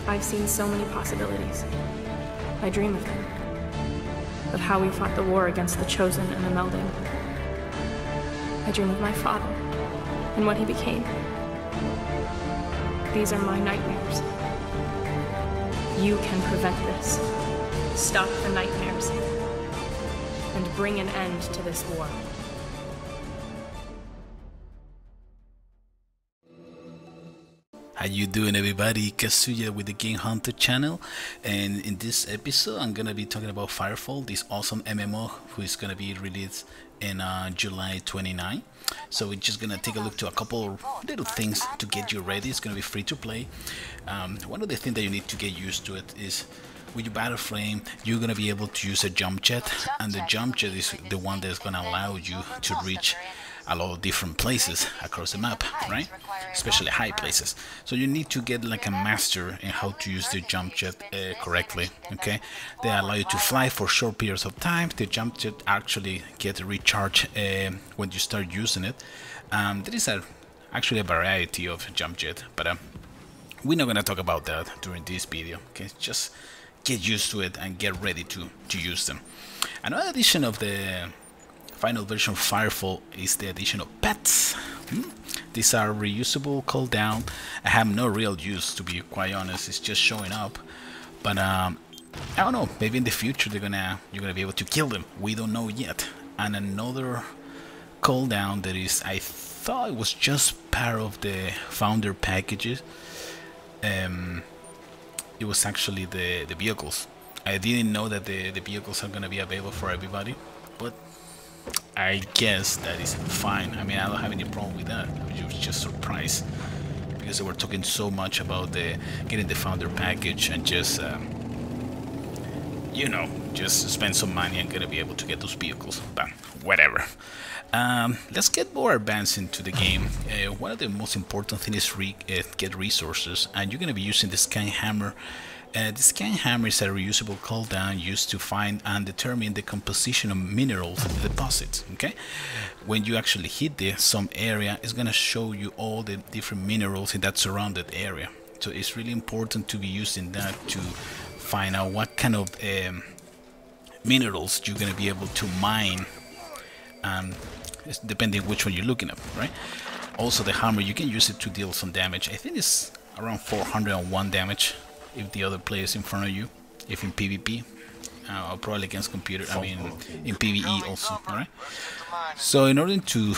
I've seen so many possibilities. I dream of them. Of how we fought the war against the Chosen and the Melding. I dream of my father and what he became. These are my nightmares. You can prevent this. Stop the nightmares. And bring an end to this war. How you doing, everybody? Kazuya with the TheGameHuntah channel, and in this episode I'm gonna be talking about Firefall, this awesome MMO who is gonna be released in July 29. So we're just gonna take a look to a couple little things to get you ready. It's gonna be free to play. One of the things that you need to get used to it is with your battle frame, you're gonna be able to use a jump jet, and the jump jet is the one that's gonna allow you to reach a lot of different places across the map, right? Especially high places. So you need to get like a master in how to use the jump jet correctly, okay? They allow you to fly for short periods of time. The jump jet actually gets recharged when you start using it. There is actually a variety of jump jet, but we're not gonna talk about that during this video, okay? Just get used to it and get ready to use them. Another addition of the final version of Firefall is the addition of pets. These are reusable cooldown. I have no real use, to be quite honest. It's just showing up, but I don't know, maybe in the future you're gonna be able to kill them. We don't know yet. And another cooldown that is, I thought it was just part of the founder packages. It was actually the vehicles. I didn't know that the vehicles are gonna be available for everybody, but I guess that is fine. I mean, I don't have any problem with that. I was just surprised because they were talking so much about getting the founder package and just you know, just spend some money and gonna be able to get those vehicles. But whatever. Let's get more advanced into the game. One of the most important things is get resources, and you're gonna be using the scan hammer. The scan hammer is a reusable cooldown used to find and determine the composition of minerals in the deposits. Okay, when you actually hit some area, it's gonna show you all the different minerals in that surrounded area. So it's really important to be using that to find out what kind of minerals you're gonna be able to mine, depending which one you're looking at, right? Also, the hammer, you can use it to deal some damage. I think it's around 401 damage if the other player is in front of you, if in PvP, or probably against computer, I mean in PvE also, alright? So in order to,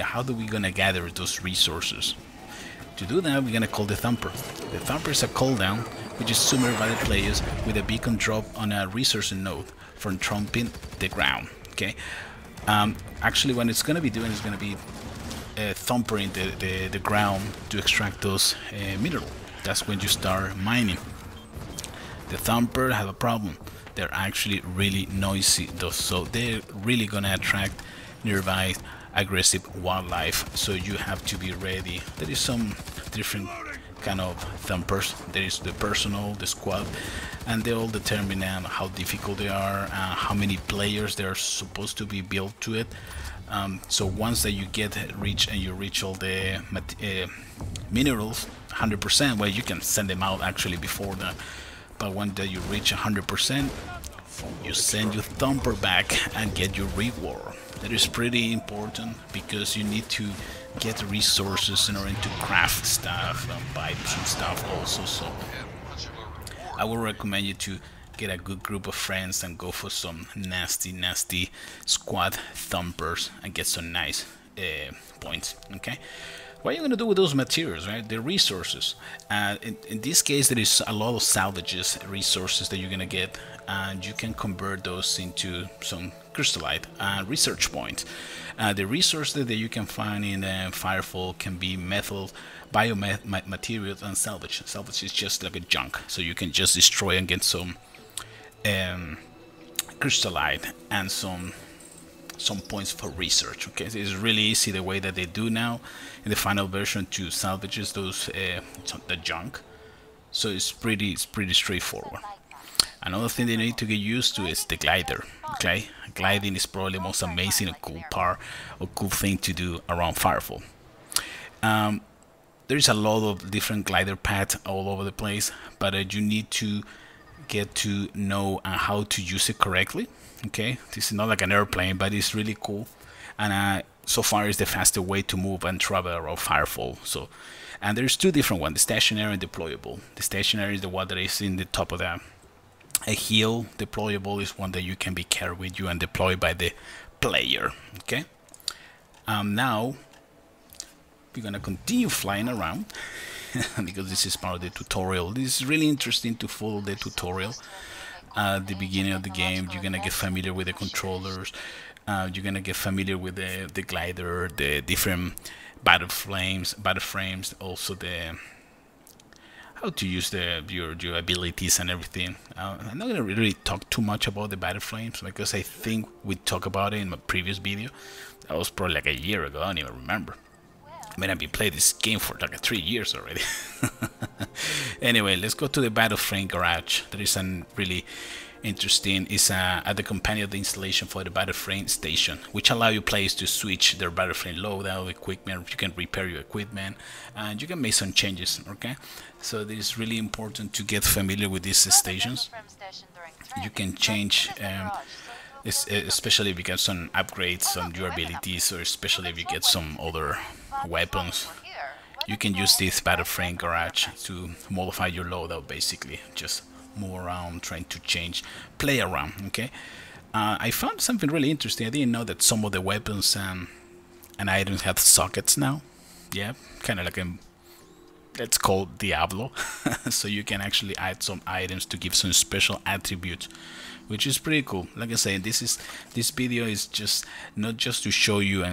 how do we gonna gather those resources? To do that, we're gonna call the Thumper. The Thumper is a cooldown which is summoned by the players with a beacon drop on a resource node for trumping the ground, okay? Actually what it's gonna be doing is gonna be thumpering the ground to extract those minerals. That's when you start mining. The Thumper have a problem. They're actually really noisy though, so they're really gonna attract nearby aggressive wildlife, so you have to be ready. There is some different kind of Thumpers. There is the personal, the squad, and they all determine how difficult they are, how many players they are supposed to be built to it. So once that you reach all the minerals 100%, well, you can send them out actually before that, but when that you reach 100%, you send your Thumper back and get your reward. That is pretty important because you need to get resources in order to craft stuff and buy some stuff also. So I would recommend you to get a good group of friends and go for some nasty squad Thumpers and get some nice points, okay? What are you going to do with those materials, right? The resources. In this case, there is a lot of salvages resources that you're going to get, and you can convert those into some crystallite and research points. The resources that you can find in Firefall can be metal, biomaterials, and salvage. Salvage is just like a junk, so you can just destroy and get some crystallite and some points for research. Okay, so it's really easy the way that they do now in the final version to salvage those the junk. So it's pretty straightforward. Another thing they need to get used to is the glider. Okay, gliding is probably the most amazing and cool part or cool thing to do around Firefall. there's a lot of different glider paths all over the place, but you need to get to know how to use it correctly. Okay, this is not like an airplane, but it's really cool, and so far it's the fastest way to move and travel around Firefall. So, and there's two different ones: the stationary and deployable. The stationary is the one that is in the top of a hill. Deployable is one that you can be carried with you and deployed by the player. Okay, now we're gonna continue flying around because this is part of the tutorial. This is really interesting to follow the tutorial. At the beginning of the game, you're gonna get familiar with the controllers. You're gonna get familiar with the glider, the different battle frames, also the how to use your abilities and everything. I'm not gonna really talk too much about the battle frames because I think we talked about it in my previous video. That was probably like a year ago. I don't even remember. I mean, I've been playing this game for like 3 years already. Anyway, let's go to the battle frame garage. There is a really interesting, is at the companion of the installation for the battle frame station, which allow you players to switch their battle frame loadout equipment. You can repair your equipment and you can make some changes. Okay, so it is really important to get familiar with these stations. You can change especially if you get some upgrades on your abilities, or especially if you get some other weapons. You can use this battle frame garage to modify your loadout, basically just move around, trying to change, play around. Okay, I found something really interesting. I didn't know that some of the weapons and items have sockets now. Yeah, kind of like a, let's call Diablo. So you can actually add some items to give some special attributes, which is pretty cool. Like I say, this video is just not just to show you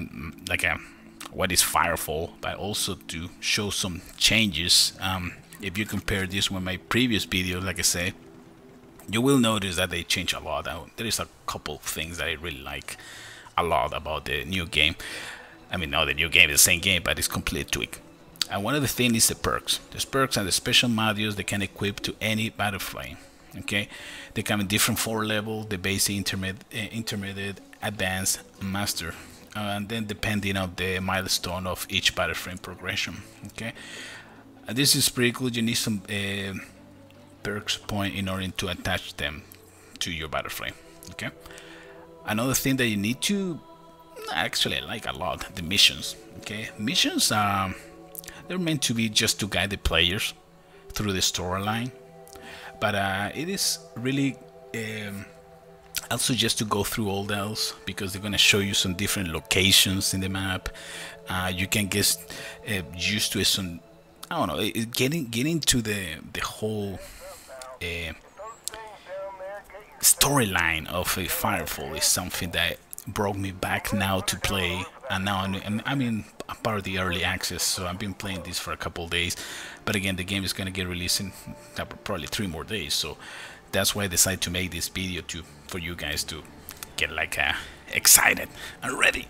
what is Firefall, but also to show some changes. If you compare this with my previous video, like I say, you will notice that they change a lot. There is a couple things that I really like a lot about the new game. I mean, no, the new game is the same game, but it's completely tweaked. And one of the things is the perks. The perks are the special modules they can equip to any battle frame. Okay, they come in different 4 levels: the basic, intermediate, advanced, master. And then depending on the milestone of each battle frame progression. Okay, this is pretty cool. You need some perks point in order to attach them to your battle frame. Okay, another thing that you need to, actually I like a lot, the missions. Okay, missions they're meant to be just to guide the players through the storyline, but it is really I'll suggest to go through all those because they're going to show you some different locations in the map. You can get used to it. Some, I don't know, getting to the whole storyline of a Firefall is something that brought me back now to play. And now I'm in part of the early access, so I've been playing this for a couple of days. But again, the game is going to get released in probably 3 more days, so that's why I decided to make this video for you guys to get like excited and ready.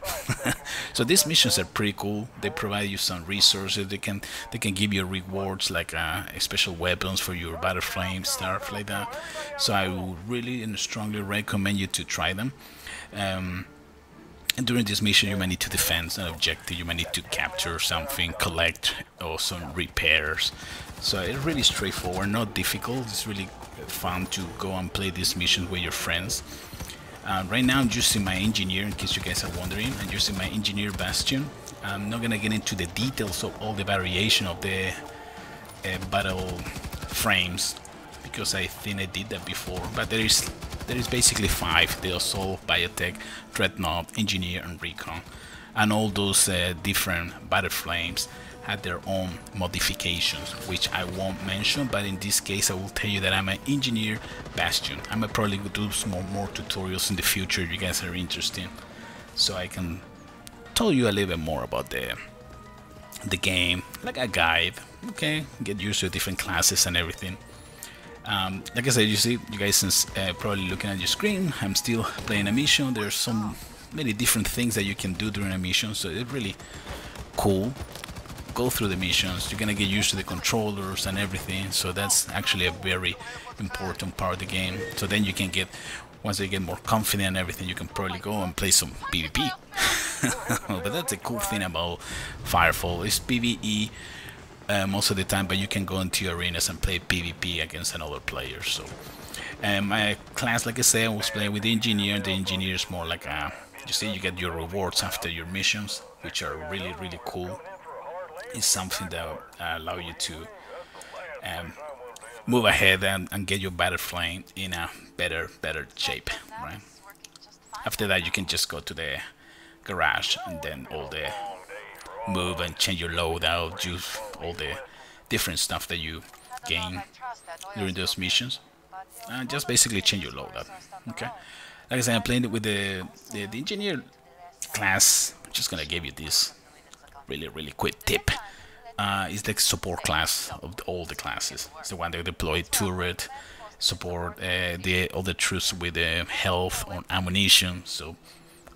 So these missions are pretty cool. They provide you some resources. They can give you rewards like special weapons for your battle flames, stuff like that. So I would really and strongly recommend you to try them. And during this mission you might need to defend an objective, you might need to capture something, collect, or some repairs. So it's really straightforward, not difficult. It's really fun to go and play this mission with your friends. Right now I'm using my engineer, in case you guys are wondering. I'm using my engineer Bastion. I'm not gonna get into the details of all the variation of the battle frames because I think I did that before, but there is basically 5: the Assault, Biotech, Dreadnought, Engineer, and Recon. And all those different battle frames had their own modifications, which I won't mention, but in this case I will tell you that I'm an engineer Bastion. I'm gonna probably do some more tutorials in the future if you guys are interested, so I can tell you a little bit more about the game, like a guide. Okay, get used to different classes and everything. Like I said, you see, you guys since probably looking at your screen, I'm still playing a mission. There's some many different things that you can do during a mission, so it's really cool. Go through the missions, you're gonna get used to the controllers and everything, so that's actually a very important part of the game. So then you can get, once you get more confident and everything, you can probably go and play some PvP. But that's the cool thing about Firefall, is PvE most of the time, but you can go into arenas and play PvP against another player. So my class, like I said, I was playing with the engineer. The engineer is more like you see, you get your rewards after your missions, which are really cool. It's something that allow you to move ahead and get your battle flame in a better shape, right? After that, you can just go to the garage and then all the move and change your loadout, use all the different stuff that you gain during those missions, and just basically change your loadout. Okay, like I said, I'm playing it with the engineer class. I'm just gonna give you this really quick tip. Is the support class of all the classes. It's the one that deploy turret, support all the troops with health or ammunition. So,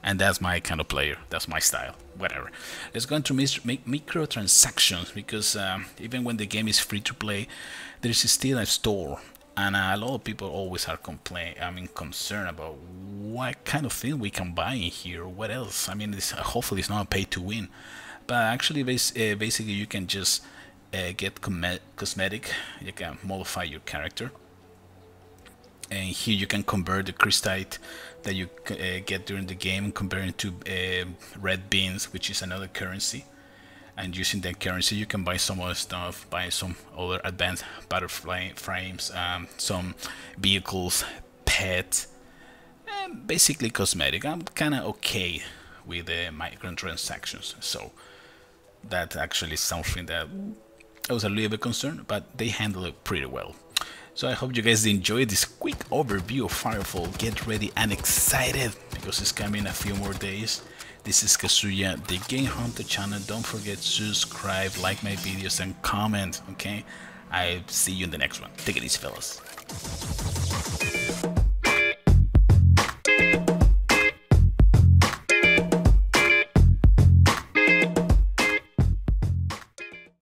and that's my kind of player. That's my style. Whatever. Let's go into make microtransactions, because even when the game is free to play, there is still a store, and a lot of people always are concerned about what kind of thing we can buy in here. What else? I mean, hopefully it's not a pay to win. But actually, basically, you can just get cosmetic. You can modify your character, and here you can convert the crystite that you get during the game, comparing to red beans, which is another currency. And using that currency, you can buy some other stuff, buy some other advanced battle frames, some vehicles, pets, and basically cosmetic. I'm kind of okay with the microtransactions, so that's actually something that I was a little bit concerned, but they handle it pretty well. So I hope you guys enjoyed this quick overview of Firefall. Get ready and excited, because it's coming in a few more days. This is Kazuya, the Game Hunter channel. Don't forget to subscribe, like my videos, and comment. Okay, I'll see you in the next one. Take it easy, fellas.